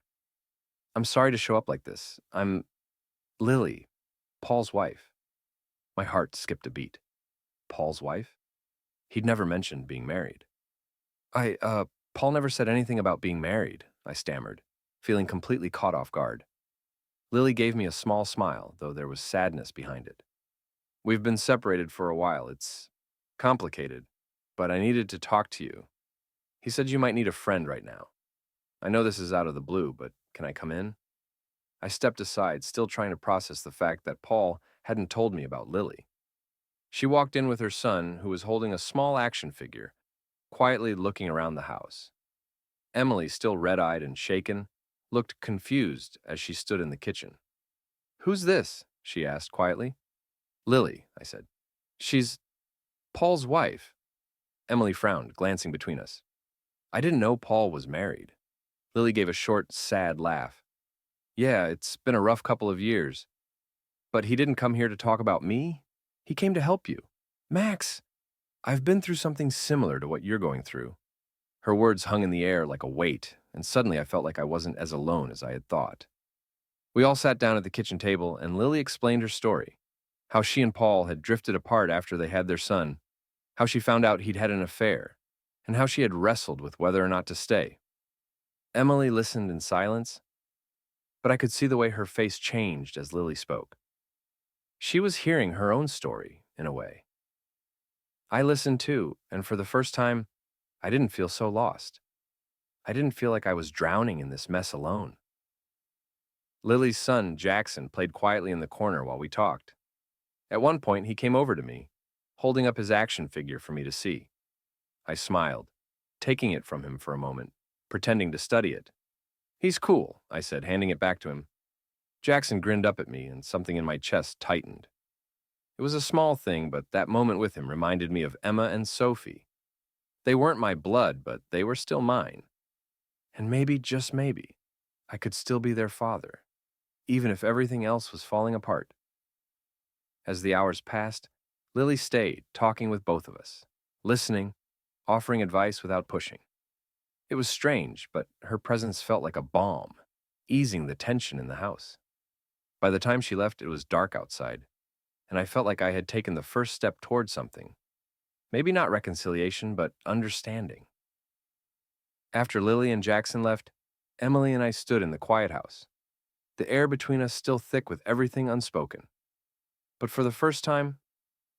"I'm sorry to show up like this. I'm Lily, Paul's wife." My heart skipped a beat. Paul's wife? He'd never mentioned being married. Paul never said anything about being married," I stammered, feeling completely caught off guard. Lily gave me a small smile, though there was sadness behind it. "We've been separated for a while. It's complicated, but I needed to talk to you. He said you might need a friend right now. I know this is out of the blue, but can I come in?" I stepped aside, still trying to process the fact that Paul hadn't told me about Lily. She walked in with her son, who was holding a small action figure, quietly looking around the house. Emily, still red-eyed and shaken, looked confused as she stood in the kitchen. "Who's this?" she asked quietly. "Lily," I said. "She's Paul's wife." Emily frowned, glancing between us. "I didn't know Paul was married." Lily gave a short, sad laugh. "Yeah, it's been a rough couple of years. But he didn't come here to talk about me. He came to help you. Max, I've been through something similar to what you're going through." Her words hung in the air like a weight, and suddenly I felt like I wasn't as alone as I had thought. We all sat down at the kitchen table, and Lily explained her story, how she and Paul had drifted apart after they had their son, how she found out he'd had an affair, and how she had wrestled with whether or not to stay. Emily listened in silence, but I could see the way her face changed as Lily spoke. She was hearing her own story, in a way. I listened too, and for the first time, I didn't feel so lost. I didn't feel like I was drowning in this mess alone. Lily's son, Jackson, played quietly in the corner while we talked. At one point, he came over to me, holding up his action figure for me to see. I smiled, taking it from him for a moment, pretending to study it. "He's cool," I said, handing it back to him. Jackson grinned up at me, and something in my chest tightened. It was a small thing, but that moment with him reminded me of Emma and Sophie. They weren't my blood, but they were still mine. And maybe, just maybe, I could still be their father, even if everything else was falling apart. As the hours passed, Lily stayed, talking with both of us, listening, offering advice without pushing. It was strange, but her presence felt like a balm, easing the tension in the house. By the time she left, it was dark outside, and I felt like I had taken the first step toward something. Maybe not reconciliation, but understanding. After Lily and Jackson left, Emily and I stood in the quiet house, the air between us still thick with everything unspoken. But for the first time,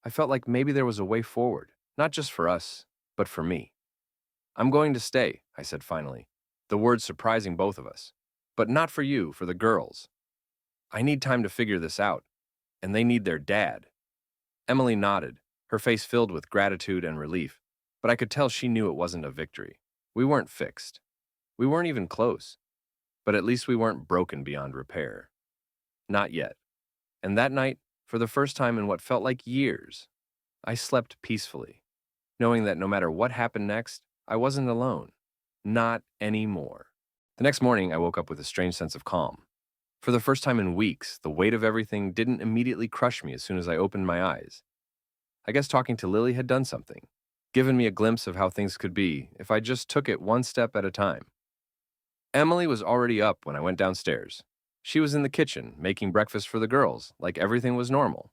I felt like maybe there was a way forward, not just for us, but for me. "I'm going to stay," I said finally, the words surprising both of us. "But not for you, for the girls. I need time to figure this out, and they need their dad." Emily nodded, her face filled with gratitude and relief, but I could tell she knew it wasn't a victory. We weren't fixed. We weren't even close, but at least we weren't broken beyond repair. Not yet. And that night, for the first time in what felt like years, I slept peacefully, knowing that no matter what happened next, I wasn't alone. Not anymore. The next morning, I woke up with a strange sense of calm. For the first time in weeks, the weight of everything didn't immediately crush me as soon as I opened my eyes. I guess talking to Lily had done something, given me a glimpse of how things could be if I just took it one step at a time. Emily was already up when I went downstairs. She was in the kitchen, making breakfast for the girls, like everything was normal.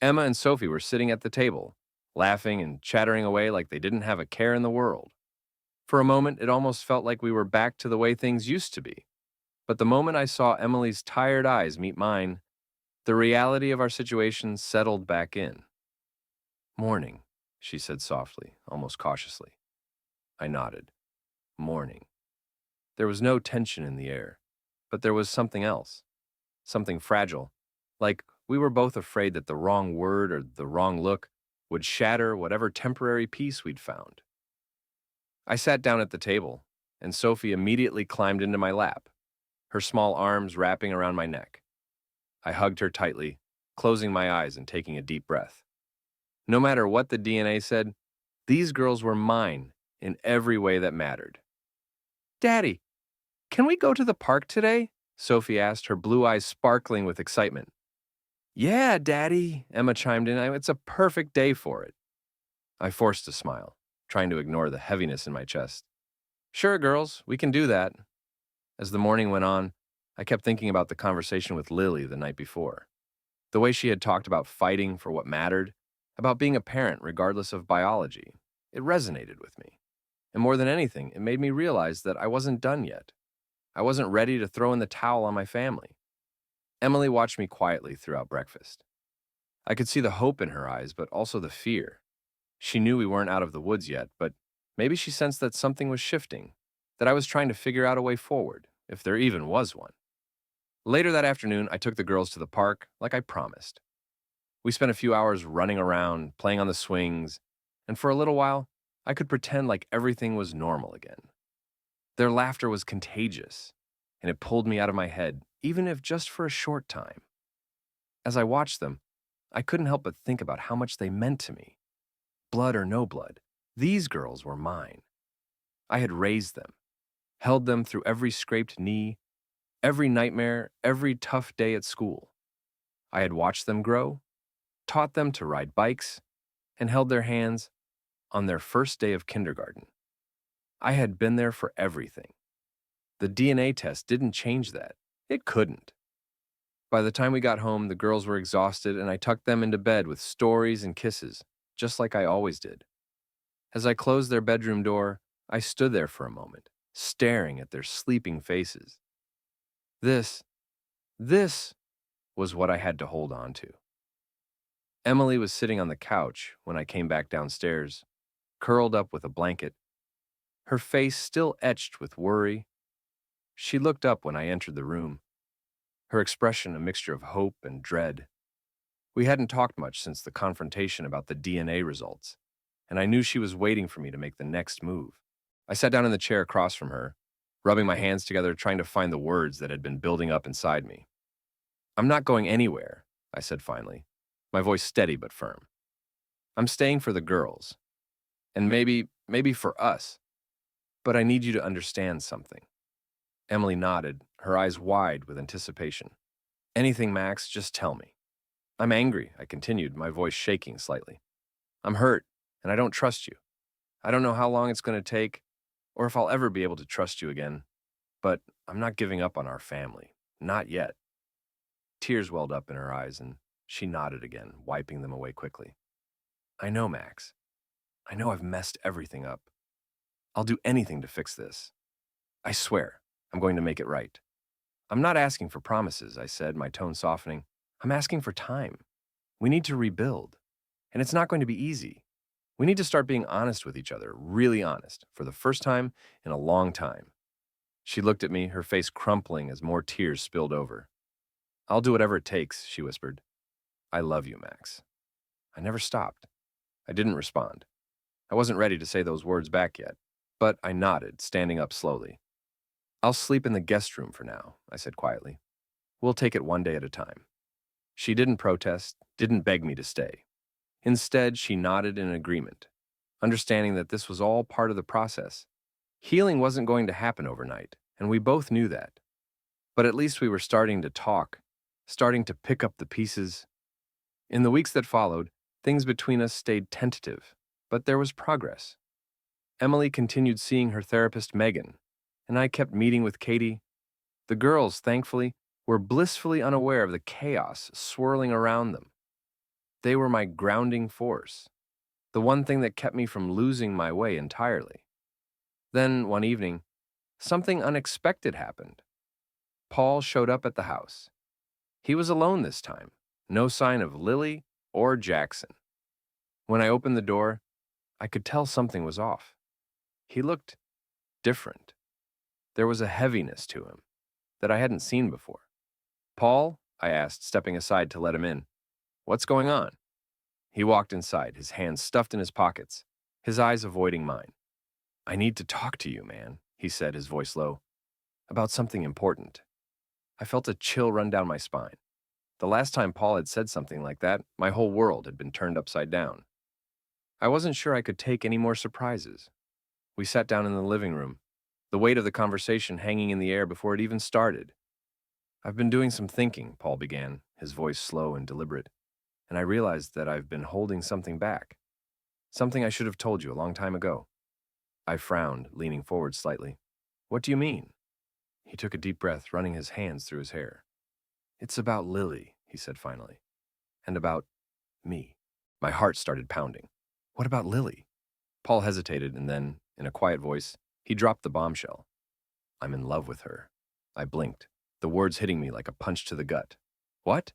Emma and Sophie were sitting at the table, laughing and chattering away like they didn't have a care in the world. For a moment, it almost felt like we were back to the way things used to be. But the moment I saw Emily's tired eyes meet mine, the reality of our situation settled back in. "Morning," she said softly, almost cautiously. I nodded. Morning. There was no tension in the air, but there was something else, something fragile, like we were both afraid that the wrong word or the wrong look would shatter whatever temporary peace we'd found. I sat down at the table, and Sophie immediately climbed into my lap, her small arms wrapping around my neck. I hugged her tightly, closing my eyes and taking a deep breath. No matter what the DNA said, these girls were mine in every way that mattered. "Daddy, can we go to the park today?" Sophie asked, her blue eyes sparkling with excitement. "Yeah, Daddy," Emma chimed in. "It's a perfect day for it." I forced a smile, trying to ignore the heaviness in my chest. "Sure, girls, we can do that." As the morning went on, I kept thinking about the conversation with Lily the night before. The way she had talked about fighting for what mattered, about being a parent regardless of biology. It resonated with me. And more than anything, it made me realize that I wasn't done yet. I wasn't ready to throw in the towel on my family. Emily watched me quietly throughout breakfast. I could see the hope in her eyes, but also the fear. She knew we weren't out of the woods yet, but maybe she sensed that something was shifting, that I was trying to figure out a way forward, if there even was one. Later that afternoon, I took the girls to the park, like I promised. We spent a few hours running around, playing on the swings, and for a little while, I could pretend like everything was normal again. Their laughter was contagious, and it pulled me out of my head, even if just for a short time. As I watched them, I couldn't help but think about how much they meant to me. Blood or no blood, these girls were mine. I had raised them, held them through every scraped knee, every nightmare, every tough day at school. I had watched them grow, taught them to ride bikes, and held their hands on their first day of kindergarten. I had been there for everything. The DNA test didn't change that. It couldn't. By the time we got home, the girls were exhausted, and I tucked them into bed with stories and kisses, just like I always did. As I closed their bedroom door, I stood there for a moment, staring at their sleeping faces. This was what I had to hold on to. Emily was sitting on the couch when I came back downstairs, curled up with a blanket, her face still etched with worry. She looked up when I entered the room. her expression a mixture of hope and dread. We hadn't talked much since the confrontation about the DNA results, and I knew she was waiting for me to make the next move. I sat down in the chair across from her, rubbing my hands together, trying to find the words that had been building up inside me. "I'm not going anywhere," I said finally, my voice steady but firm. "I'm staying for the girls, and maybe for us, but I need you to understand something." Emily nodded, her eyes wide with anticipation. "Anything, Max, just tell me." "I'm angry," I continued, my voice shaking slightly. "I'm hurt, and I don't trust you. I don't know how long it's going to take, or if I'll ever be able to trust you again, but I'm not giving up on our family. Not yet." Tears welled up in her eyes, and she nodded again, wiping them away quickly. "I know, Max. I know I've messed everything up. I'll do anything to fix this. I swear, I'm going to make it right." "I'm not asking for promises," I said, my tone softening. "I'm asking for time. We need to rebuild, and it's not going to be easy. We need to start being honest with each other, really honest, for the first time in a long time." She looked at me, her face crumpling as more tears spilled over. "I'll do whatever it takes," she whispered. "I love you, Max." I never stopped. I didn't respond. I wasn't ready to say those words back yet, but I nodded, standing up slowly. "I'll sleep in the guest room for now," I said quietly. "We'll take it one day at a time." She didn't protest, didn't beg me to stay. Instead, she nodded in agreement, understanding that this was all part of the process. Healing wasn't going to happen overnight, and we both knew that. But at least we were starting to talk, starting to pick up the pieces. In the weeks that followed, things between us stayed tentative, but there was progress. Emily continued seeing her therapist, Megan, and I kept meeting with Katie. The girls, thankfully, were blissfully unaware of the chaos swirling around them. They were my grounding force, the one thing that kept me from losing my way entirely. Then, one evening, something unexpected happened. Paul showed up at the house. He was alone this time, no sign of Lily or Jackson. When I opened the door, I could tell something was off. He looked different. There was a heaviness to him that I hadn't seen before. "Paul?" I asked, stepping aside to let him in. "What's going on?" He walked inside, his hands stuffed in his pockets, his eyes avoiding mine. "I need to talk to you, man," he said, his voice low, "about something important." I felt a chill run down my spine. The last time Paul had said something like that, my whole world had been turned upside down. I wasn't sure I could take any more surprises. We sat down in the living room, the weight of the conversation hanging in the air before it even started. "I've been doing some thinking," Paul began, his voice slow and deliberate, "and I realized that I've been holding something back. Something I should have told you a long time ago." I frowned, leaning forward slightly. "What do you mean?" He took a deep breath, running his hands through his hair. "It's about Lily," he said finally, "and about me." My heart started pounding. "What about Lily?" Paul hesitated, and then, in a quiet voice, he dropped the bombshell. "I'm in love with her." I blinked, the words hitting me like a punch to the gut. "What?"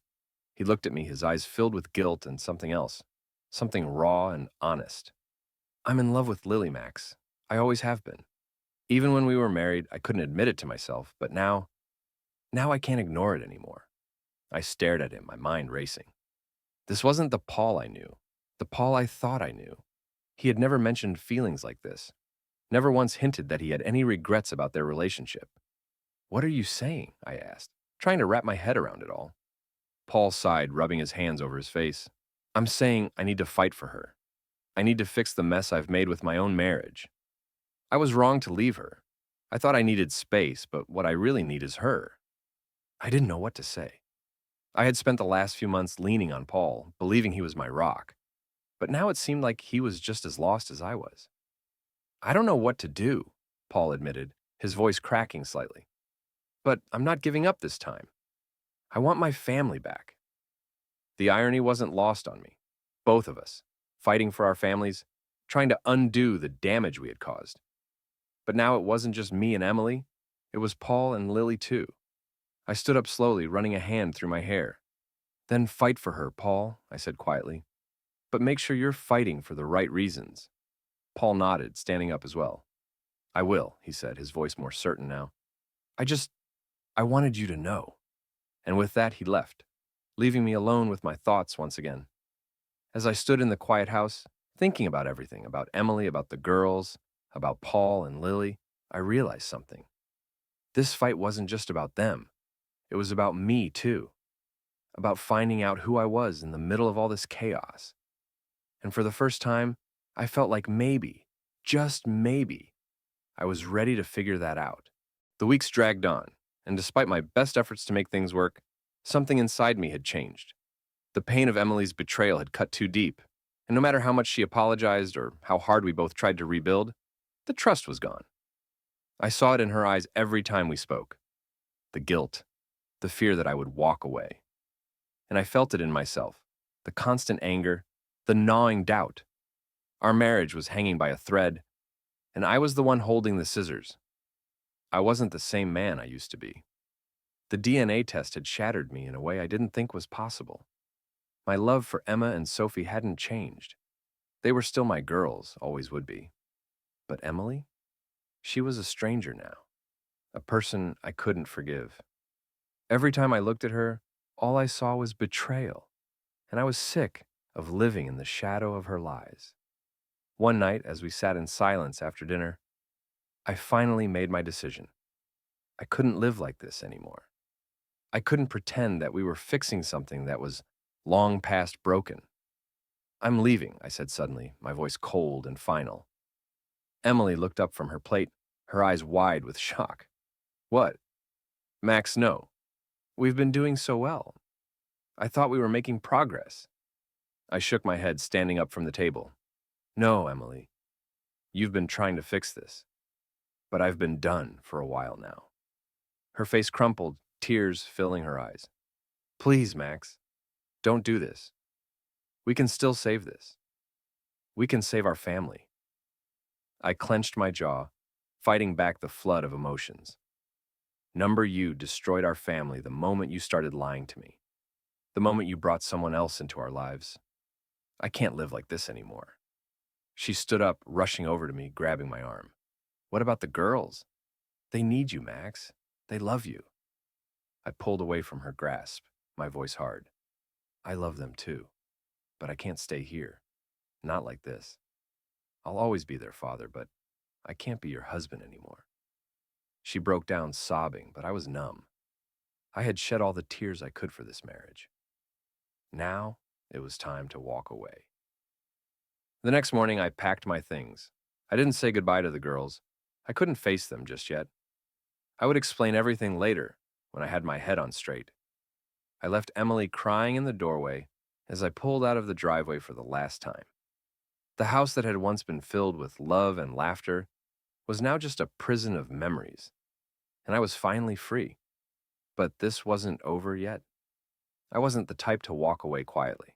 He looked at me, his eyes filled with guilt and something else, something raw and honest. "I'm in love with Lily, Max. I always have been. Even when we were married, I couldn't admit it to myself, but now I can't ignore it anymore." I stared at him, my mind racing. This wasn't the Paul I knew, the Paul I thought I knew. He had never mentioned feelings like this, never once hinted that he had any regrets about their relationship. "What are you saying?" I asked, trying to wrap my head around it all. Paul sighed, rubbing his hands over his face. "I'm saying I need to fight for her. I need to fix the mess I've made with my own marriage. I was wrong to leave her. I thought I needed space, but what I really need is her." I didn't know what to say. I had spent the last few months leaning on Paul, believing he was my rock. But now it seemed like he was just as lost as I was. "I don't know what to do," Paul admitted, his voice cracking slightly. "But I'm not giving up this time. I want my family back." The irony wasn't lost on me. Both of us, fighting for our families, trying to undo the damage we had caused. But now it wasn't just me and Emily, it was Paul and Lily too. I stood up slowly, running a hand through my hair. "Then fight for her, Paul," I said quietly. "But make sure you're fighting for the right reasons." Paul nodded, standing up as well. "I will," he said, his voice more certain now. I wanted you to know." And with that, he left, leaving me alone with my thoughts once again. As I stood in the quiet house, thinking about everything, about Emily, about the girls, about Paul and Lily, I realized something. This fight wasn't just about them. It was about me, too. About finding out who I was in the middle of all this chaos. And for the first time, I felt like maybe, just maybe, I was ready to figure that out. The weeks dragged on, and despite my best efforts to make things work, something inside me had changed. The pain of Emily's betrayal had cut too deep, and no matter how much she apologized or how hard we both tried to rebuild, the trust was gone. I saw it in her eyes every time we spoke. The guilt, the fear that I would walk away. And I felt it in myself, the constant anger, the gnawing doubt. Our marriage was hanging by a thread, and I was the one holding the scissors. I wasn't the same man I used to be. The DNA test had shattered me in a way I didn't think was possible. My love for Emma and Sophie hadn't changed. They were still my girls, always would be. But Emily? She was a stranger now, a person I couldn't forgive. Every time I looked at her, all I saw was betrayal, and I was sick of living in the shadow of her lies. One night, as we sat in silence after dinner, I finally made my decision. I couldn't live like this anymore. I couldn't pretend that we were fixing something that was long past broken. "I'm leaving," I said suddenly, my voice cold and final. Emily looked up from her plate, her eyes wide with shock. "What?" "Max, no. We've been doing so well. I thought we were making progress." I shook my head, standing up from the table. "No, Emily. You've been trying to fix this. But I've been done for a while now." Her face crumpled, tears filling her eyes. "Please, Max, don't do this. We can still save this. We can save our family." I clenched my jaw, fighting back the flood of emotions. Number you destroyed our family the moment you started lying to me. The moment you brought someone else into our lives. I can't live like this anymore. She stood up, rushing over to me, grabbing my arm. "What about the girls? They need you, Max. They love you." I pulled away from her grasp, my voice hard. "I love them too, but I can't stay here. Not like this. I'll always be their father, but I can't be your husband anymore." She broke down sobbing, but I was numb. I had shed all the tears I could for this marriage. Now it was time to walk away. The next morning, I packed my things. I didn't say goodbye to the girls. I couldn't face them just yet. I would explain everything later, when I had my head on straight. I left Emily crying in the doorway as I pulled out of the driveway for the last time. The house that had once been filled with love and laughter was now just a prison of memories, and I was finally free. But this wasn't over yet. I wasn't the type to walk away quietly.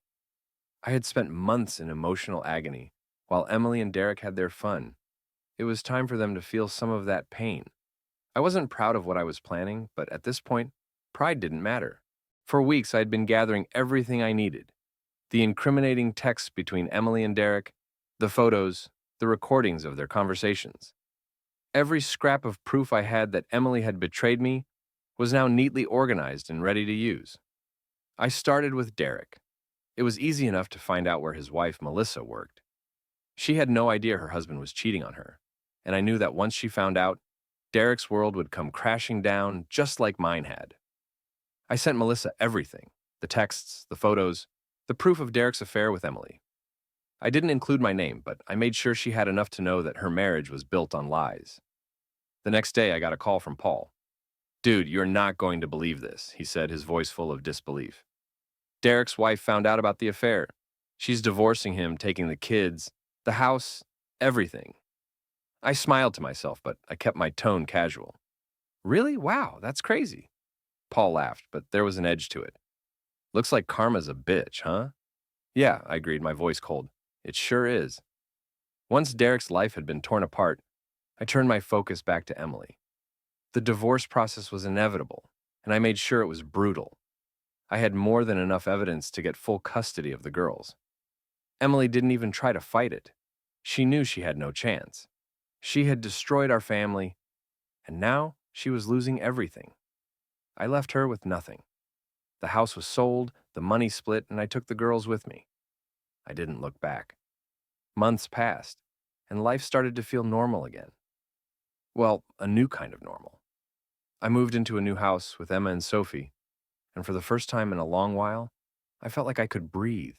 I had spent months in emotional agony, while Emily and Derek had their fun. It was time for them to feel some of that pain. I wasn't proud of what I was planning, but at this point, pride didn't matter. For weeks, I had been gathering everything I needed. The incriminating texts between Emily and Derek, the photos, the recordings of their conversations. Every scrap of proof I had that Emily had betrayed me was now neatly organized and ready to use. I started with Derek. It was easy enough to find out where his wife, Melissa, worked. She had no idea her husband was cheating on her, and I knew that once she found out, Derek's world would come crashing down just like mine had. I sent Melissa everything, the texts, the photos, the proof of Derek's affair with Emily. I didn't include my name, but I made sure she had enough to know that her marriage was built on lies. The next day, I got a call from Paul. "Dude, you're not going to believe this," he said, his voice full of disbelief. "Derek's wife found out about the affair. She's divorcing him, taking the kids, the house, everything." I smiled to myself, but I kept my tone casual. "Really? Wow, that's crazy." Paul laughed, but there was an edge to it. "Looks like karma's a bitch, huh?" "Yeah," I agreed, my voice cold. "It sure is." Once Derek's life had been torn apart, I turned my focus back to Emily. The divorce process was inevitable, and I made sure it was brutal. I had more than enough evidence to get full custody of the girls. Emily didn't even try to fight it. She knew she had no chance. She had destroyed our family, and now she was losing everything. I left her with nothing. The house was sold, the money split, and I took the girls with me. I didn't look back. Months passed, and life started to feel normal again. Well, a new kind of normal. I moved into a new house with Emma and Sophie, and for the first time in a long while, I felt like I could breathe.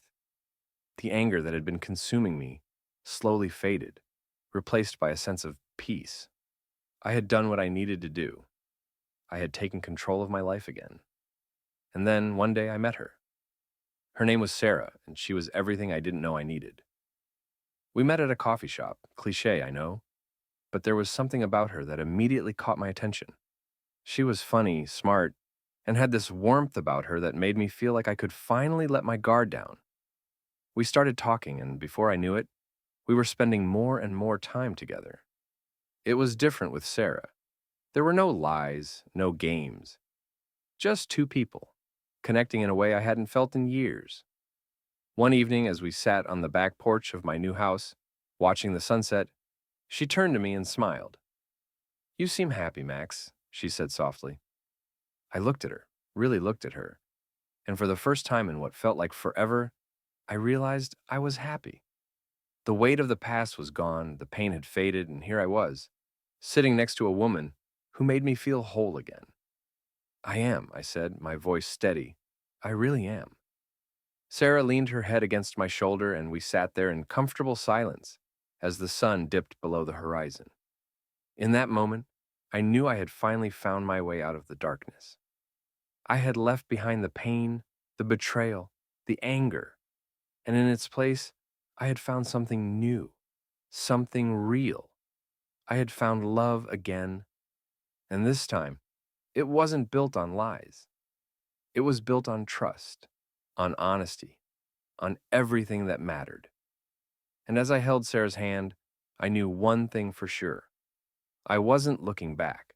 The anger that had been consuming me slowly faded, replaced by a sense of peace. I had done what I needed to do. I had taken control of my life again. And then one day I met her. Her name was Sarah, and she was everything I didn't know I needed. We met at a coffee shop, cliché, I know, but there was something about her that immediately caught my attention. She was funny, smart, and had this warmth about her that made me feel like I could finally let my guard down. We started talking, and before I knew it, we were spending more and more time together. It was different with Sarah. There were no lies, no games, just two people, connecting in a way I hadn't felt in years. One evening, as we sat on the back porch of my new house, watching the sunset, she turned to me and smiled. "You seem happy, Max," she said softly. I looked at her, really looked at her, and for the first time in what felt like forever, I realized I was happy. The weight of the past was gone, the pain had faded, and here I was, sitting next to a woman who made me feel whole again. "I am," I said, my voice steady. "I really am." Sarah leaned her head against my shoulder, and we sat there in comfortable silence as the sun dipped below the horizon. In that moment, I knew I had finally found my way out of the darkness. I had left behind the pain, the betrayal, the anger, and in its place, I had found something new, something real. I had found love again, and this time, it wasn't built on lies. It was built on trust, on honesty, on everything that mattered. And as I held Sarah's hand, I knew one thing for sure. I wasn't looking back.